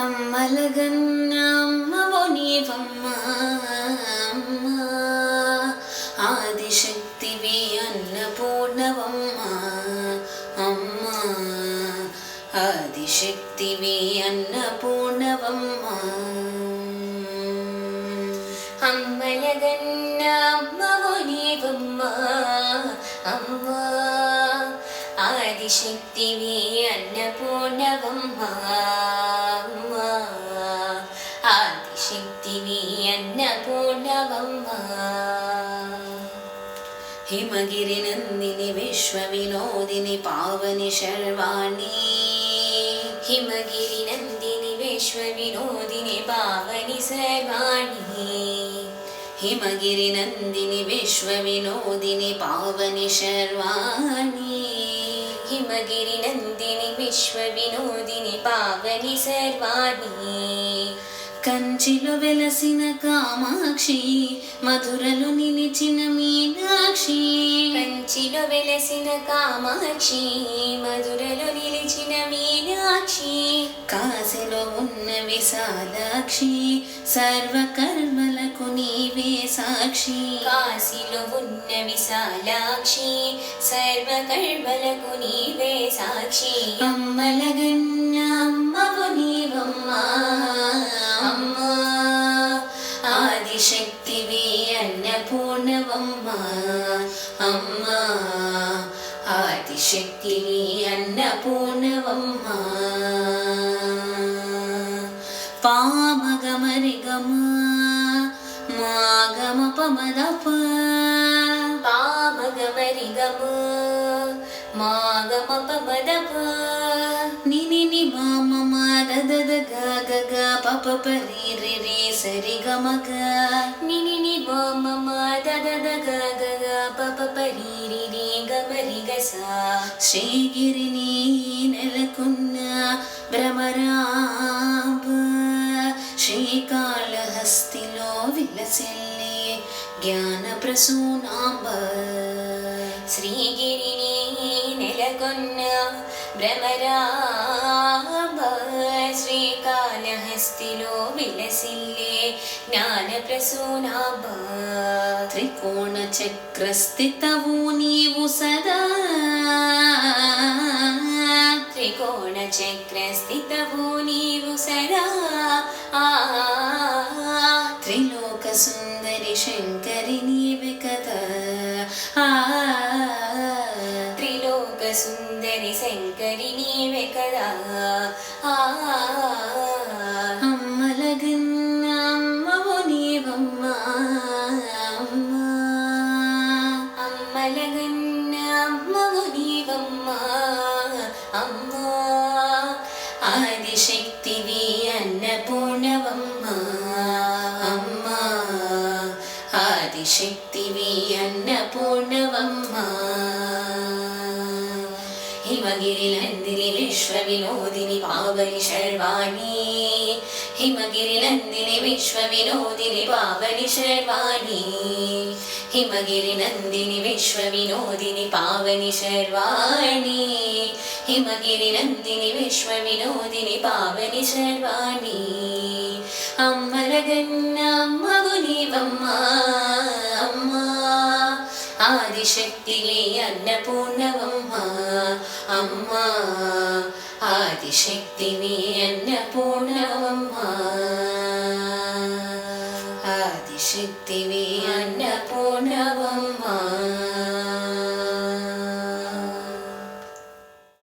అమ్మలగన్న అమ్మవో నీవమ్మ అమ్మ, ఆదిశక్తివి అన్నపూర్ణవమ్మ అమ్మ, ఆదిశక్తివి అన్నపూర్ణవమ్మ. అమ్మలగన్న అమ్మవో నీవమ్మ అమ్మ, ఆదిశక్తివి అన్నపూర్ణవమ్మ అమ్మ, ఆదిశక్తివి అన్నపూర్ణవమ్మ. హిమగిరి నందిని విశ్వ వినోదిని పావని శర్వాణి, హిమగిరి నందిని విశ్వ వినోదిని పావని శర్వాణి, హిమగిరి నందిని విశ్వ వినోదిని పావని శర్వాణి, హిమగిరి నందిని విశ్వ వినోదిని పావని శర్వాణి. కంచిలో వెలసిన కామాక్షి, మధురలో నిలిచిన మీనాక్షి, కంచిలో వెలసిన కామాక్షి, మధురలో నిలిచిన మీనాక్షి, కాశీలో ఉన్న విశాలాక్షి, సర్వకర్మలకు నీవే సాక్షి, కాశీలో ఉన్న విశాలాక్షి, సర్వకర్మలకు నీవే సాక్షి. అమ్మలగన్న అమ్మవు నీవమ్మ అమ్మ, ఆదిశక్తివి అన్నపూర్ణవమ్మ అమ్మ, ఆదిశక్తివి అన్నపూర్ణవమ్మ. పామగమరిగమ మాగమ పమదప, పామగమరిగమ మాగమ పమదప, నిని మామ దద గ గ పప పరి రి రి సరి గమ గ, నిని మామ దద గ గ పప పరి రి రి గమ రి గ సా. శ్రీగిరిని నెలకొన్న భ్రమరాంబ, శ్రీకాళహస్తిలో విలసిల్లే జ్ఞాన ప్రసూనాంబ, శ్రీగిరిని నెలకొన్న భ్రమరాంబ, శ్రీకాళహస్తిలో విలసిల్లే జ్ఞాన ప్రసూనాంబ. త్రికోణ చక్రస్థితవు నీవు సదా, త్రికోణ చక్రస్థితవు నీవు సదా, త్రిలోక సుందరి శంకరి నీవే కదా, త్రిలోక సుందరి శంకరి నీవే కదా. అమ్మలగన్న అమ్మవు నీవమ్మ అమ్మ, అమ్మలగన్న అమ్మవు నీవమ్మ అమ్మ, ఆదిశక్తివి అన్నపూర్ణవమ్మ అమ్మ, ఆదిశక్తివి అన్నపూర్ణవమ్మ. హిమగిరి నందిని విశ్వ వినోదిని పావని శర్వాణి, హిమగిరి నందిని విశ్వ వినోదిని పావని శర్వాణి, హిమగిరి నందిని విశ్వ వినోదిని పావని శర్వాణి, హిమగిరి నందిని విశ్వ వినోదిని పావని శర్వాణి. అమ్మలగన్న అమ్మవు నీవమ్మ అమ్మ, ఆదిశక్తివి అన్నపూర్ణవమ్మ అమ్మ, ఆదిశక్తివి అన్నపూర్ణవమ్మ, ఆదిశక్తివి